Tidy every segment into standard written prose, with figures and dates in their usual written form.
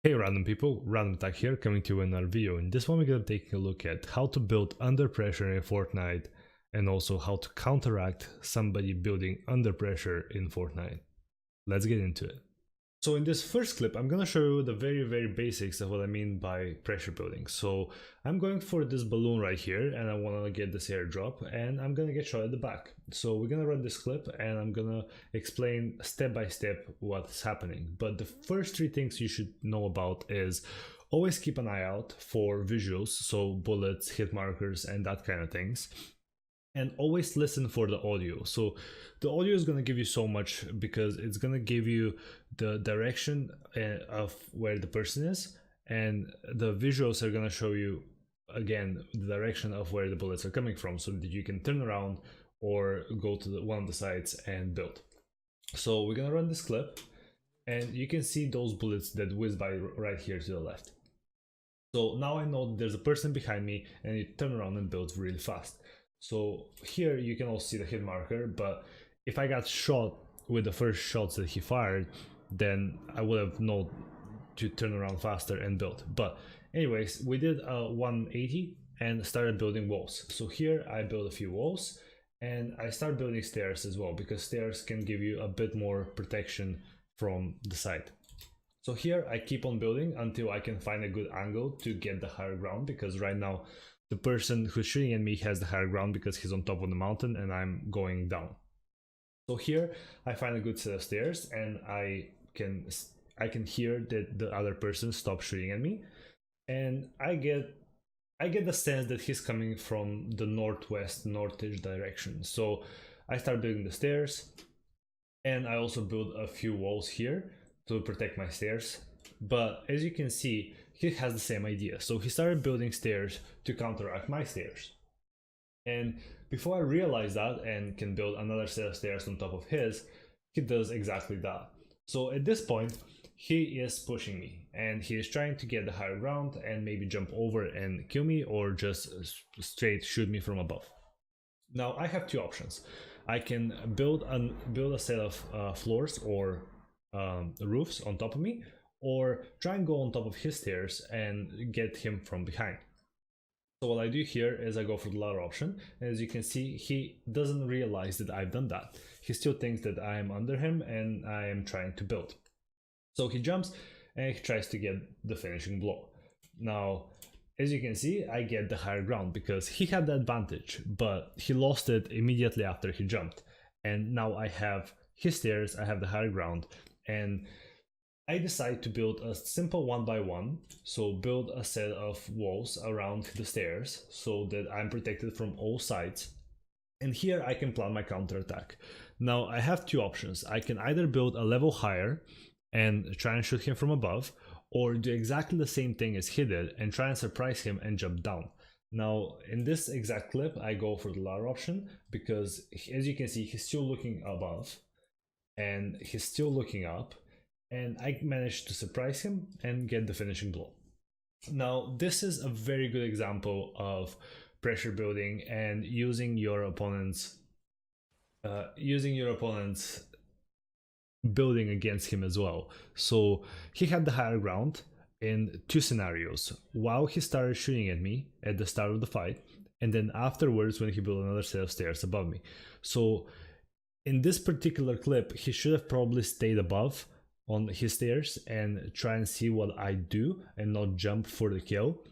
Hey random people, RandomAttack here, coming to you in another video. In this one we're going to take a look at how to build under pressure in Fortnite and also how to counteract somebody building under pressure in Fortnite. Let's get into it. So in this first clip I'm going to show you the very basics of what I mean by pressure building. So I'm going for this balloon right here and I want to get this airdrop and I'm going to get shot at the back. So we're going to run this clip and I'm going to explain step by step what's happening. But the first three things you should know about is always keep an eye out for visuals, so bullets, hit markers and that kind of things. And always listen for the audio. So the audio is going to give you so much because it's going to give you the direction of where the person is, and the visuals are going to show you again the direction of where the bullets are coming from, so that you can turn around or go to one of the sides and build. So we're going to run this clip and you can see those bullets that whiz by right here to the left. So now I know that there's a person behind me and you turn around and build really fast. So here you can also see the hit marker, but if I got shot with the first shots that he fired, then I would have known to turn around faster and build. But anyways, we did a 180 and started building walls. So here I built a few walls and I start building stairs as well, because stairs can give you a bit more protection from the side. So here I keep on building until I can find a good angle to get the higher ground, because right now the person who's shooting at me has the higher ground because he's on top of the mountain and I'm going down. So here I find a good set of stairs and I can hear that the other person stops shooting at me, and I get the sense that he's coming from the northwest, northish direction. So I start building the stairs and I also build a few walls here to protect my stairs. But as you can see, he has the same idea. So he started building stairs to counteract my stairs. And before I realize that and can build another set of stairs on top of his, he does exactly that. So at this point, he is pushing me and he is trying to get the higher ground and maybe jump over and kill me, or just straight shoot me from above. Now I have two options. I can build a set of floors or roofs on top of me, or try and go on top of his stairs and get him from behind. So what I do here is I go for the latter option. As you can see, he doesn't realize that I've done that. He still thinks that I am under him and I am trying to build. So he jumps and he tries to get the finishing blow. Now, as you can see, I get the higher ground because he had the advantage, but he lost it immediately after he jumped. And now I have his stairs, I have the higher ground, and I decide to build a simple 1x1, so build a set of walls around the stairs so that I'm protected from all sides. And here I can plan my counterattack. Now I have two options. I can either build a level higher and try and shoot him from above, or do exactly the same thing as he did and try and surprise him and jump down. Now in this exact clip I go for the latter option because, as you can see, he's still looking above and he's still looking up, and I managed to surprise him and get the finishing blow. Now this is a very good example of pressure building and using your opponent's building against him as well. So he had the higher ground in two scenarios: while he started shooting at me at the start of the fight, and then afterwards when he built another set of stairs above me. So in this particular clip he should have probably stayed above on his stairs and try and see what I do and not jump for the kill.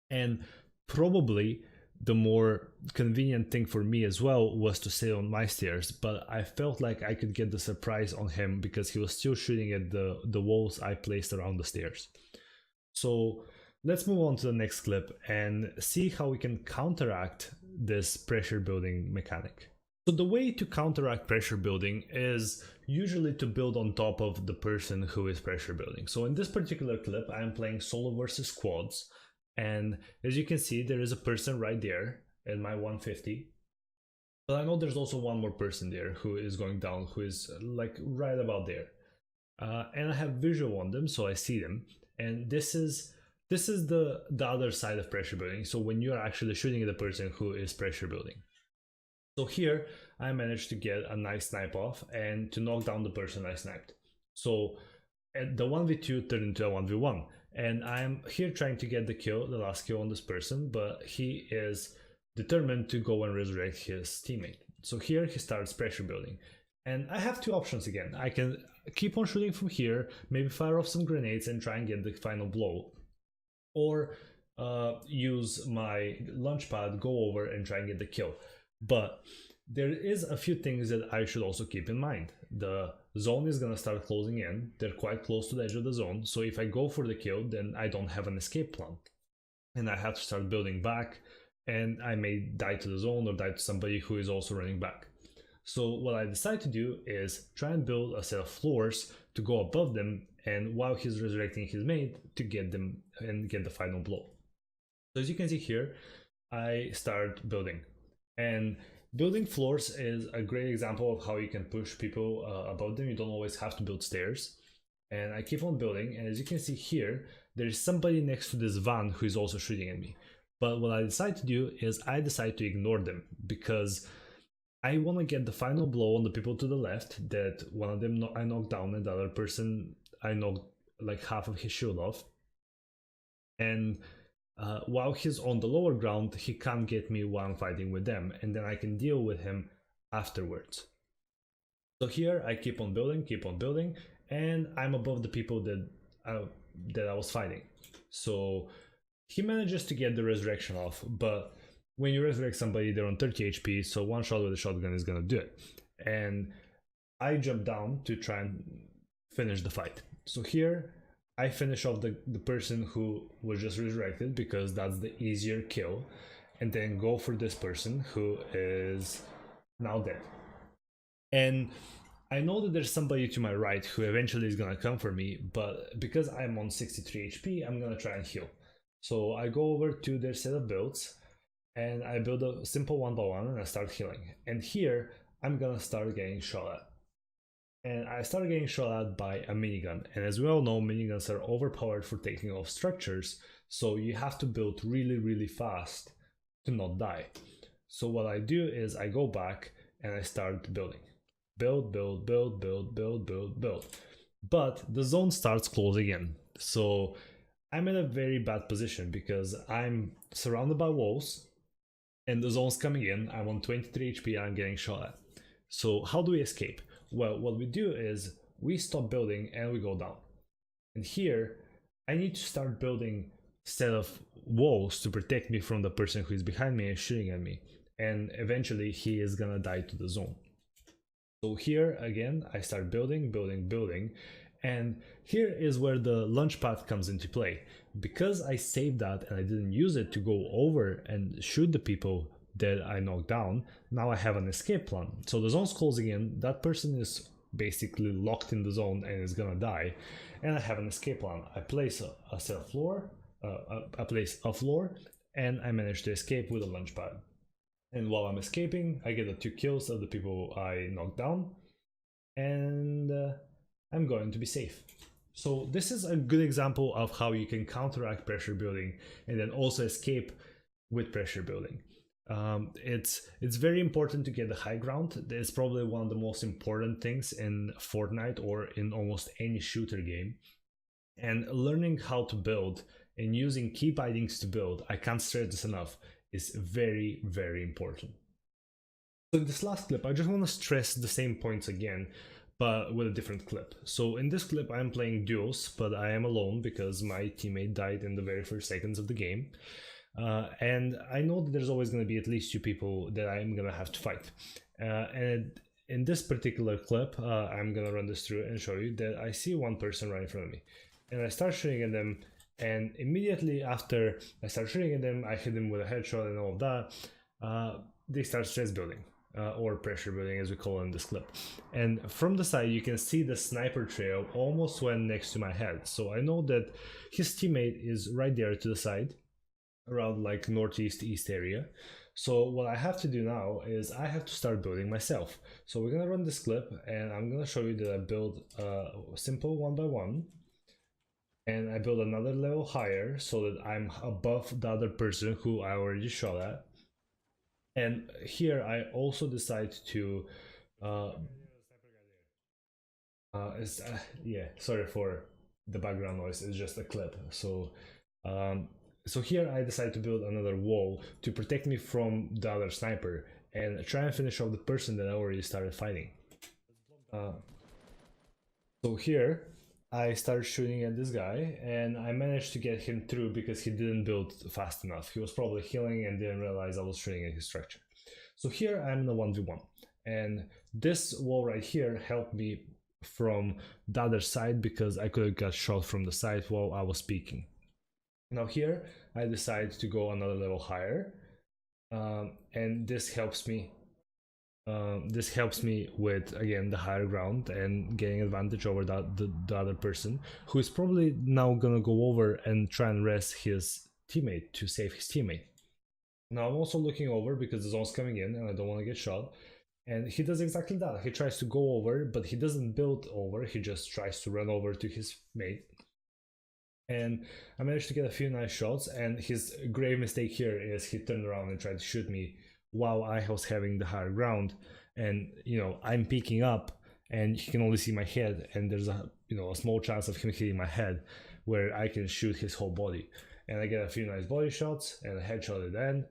And probably the more convenient thing for me as well was to stay on my stairs, but I felt like I could get the surprise on him because he was still shooting at the walls I placed around the stairs. So let's move on to the next clip and see how we can counteract this pressure building mechanic. So the way to counteract pressure building is usually to build on top of the person who is pressure building. So in this particular clip, I am playing solo versus squads. And as you can see, there is a person right there at my 150. But I know there's also one more person there who is going down, who is like right about there. And I have visual on them, so I see them. And this is the other side of pressure building. So when you are actually shooting at the person who is pressure building. So here I managed to get a nice snipe off and to knock down the person I sniped. So and the 1v2 turned into a 1v1. And I'm here trying to get the last kill on this person, but he is determined to go and resurrect his teammate. So here he starts pressure building. And I have two options again. I can keep on shooting from here, maybe fire off some grenades and try and get the final blow. Or use my launch pad, go over and try and get the kill. But there is a few things that I should also keep in mind. The zone is gonna start closing in. They're quite close to the edge of the zone. So if I go for the kill, then I don't have an escape plan. And I have to start building back, and I may die to the zone or die to somebody who is also running back. So what I decide to do is try and build a set of floors to go above them, and while he's resurrecting his mate, to get them and get the final blow. So as you can see here, I start building. And building floors is a great example of how you can push people above them. You don't always have to build stairs. And I keep on building, and as you can see here, there's somebody next to this van who is also shooting at me. But what I decide to do is I decide to ignore them, because I want to get the final blow on the people to the left, that one of them I knocked down and the other person I knocked like half of his shield off. And while he's on the lower ground, he can't get me while I'm fighting with them, and then I can deal with him afterwards. So here I keep on building, and I'm above the people that I was fighting. So he manages to get the resurrection off, but when you resurrect somebody, they're on 30 HP, so one shot with a shotgun is gonna do it. And I jump down to try and finish the fight. So here I finish off the person who was just resurrected, because that's the easier kill, and then go for this person who is now dead. And I know that there's somebody to my right who eventually is gonna come for me, but because I'm on 63 HP, I'm gonna try and heal. So I go over to their set of builds, and I build a simple 1x1 and I start healing. And here I'm gonna start getting shot at. And I started getting shot at by a minigun. And as we all know, miniguns are overpowered for taking off structures, so you have to build really, really fast to not die. So what I do is I go back and I start building. Build. But the zone starts closing in. So I'm in a very bad position, because I'm surrounded by walls and the zone's coming in. I'm on 23 HP and I'm getting shot at. So how do we escape? Well, what we do is we stop building and we go down. And here I need to start building a set of walls to protect me from the person who is behind me and shooting at me. And eventually he is gonna die to the zone. So here again, I start building. And here is where the launch pad comes into play. Because I saved that and I didn't use it to go over and shoot the people that I knocked down, now I have an escape plan. So the zone's closing in, that person is basically locked in the zone and is gonna die, and I have an escape plan. I place a set of floor, and I manage to escape with a launch pad. And while I'm escaping, I get the 2 kills of the people I knocked down, and I'm going to be safe. So this is a good example of how you can counteract pressure building and then also escape with pressure building. It's very important to get the high ground. It's probably one of the most important things in Fortnite or in almost any shooter game. And learning how to build and using key bindings to build, I can't stress this enough, is very, very important. So in this last clip, I just want to stress the same points again, but with a different clip. So in this clip, I'm playing duos, but I am alone because my teammate died in the very first seconds of the game. And I know that there's always going to be at least 2 people that I'm going to have to fight. And in this particular clip, I'm going to run this through and show you that I see one person right in front of me. And I start shooting at them, and immediately after I start shooting at them, I hit them with a headshot and all of that, they start stress building. Or pressure building, as we call it in this clip. And from the side, you can see the sniper trail almost went next to my head. So I know that his teammate is right there to the side, around like northeast east area. So what I have to do now is I have to start building myself. So we're gonna run this clip, and I'm gonna show you that I build a simple 1x1, and I build another level higher so that I'm above the other person who I already shot at. And here I also decide to Yeah, sorry for the background noise, it's just a clip. So here I decided to build another wall to protect me from the other sniper and try and finish off the person that I already started fighting. So here I started shooting at this guy and I managed to get him through because he didn't build fast enough. He was probably healing and didn't realize I was shooting at his structure. So here I'm in a 1v1 and this wall right here helped me from the other side because I could have got shot from the side while I was speaking. Now here I decided to go another level higher, and this helps me with, again, the higher ground and getting advantage over the other person who is probably now gonna go over and try and rest his teammate to save his teammate. Now I'm also looking over because the zone's coming in and I don't want to get shot. And he does exactly that. He tries to go over, but he doesn't build over. He just tries to run over to his mate. And I managed to get a few nice shots. And his grave mistake here is he turned around and tried to shoot me while I was having the higher ground. And, you know, I'm peeking up and he can only see my head. And there's a small chance of him hitting my head where I can shoot his whole body. And I get a few nice body shots and a headshot at the end.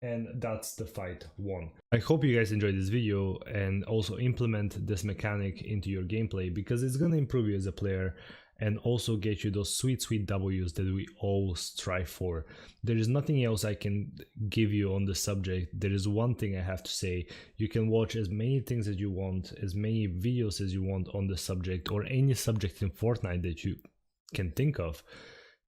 And that's the fight won. I hope you guys enjoyed this video and also implement this mechanic into your gameplay because it's gonna improve you as a player and also get you those sweet W's that we all strive for. There is nothing else I can give you on the subject. There is one thing I have to say. You can watch as many things as you want, as many videos as you want on the subject or any subject in Fortnite that you can think of.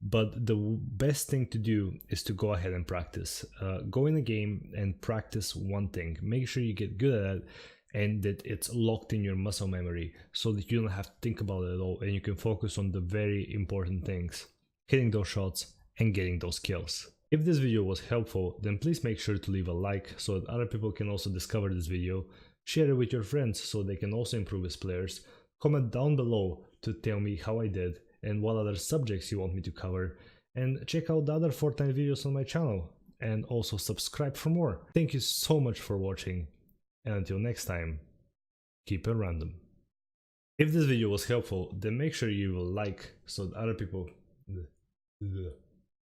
But the best thing to do is to go ahead and practice. Go in a game and practice one thing. Make sure you get good at it and that it's locked in your muscle memory so that you don't have to think about it at all and you can focus on the very important things, hitting those shots and getting those kills. If this video was helpful, then please make sure to leave a like so that other people can also discover this video. Share it with your friends so they can also improve as players. Comment down below to tell me how I did and what other subjects you want me to cover, and check out the other Fortnite videos on my channel, and also subscribe for more. Thank you so much for watching, and until next time, keep it random. If this video was helpful, then make sure you will like so that other people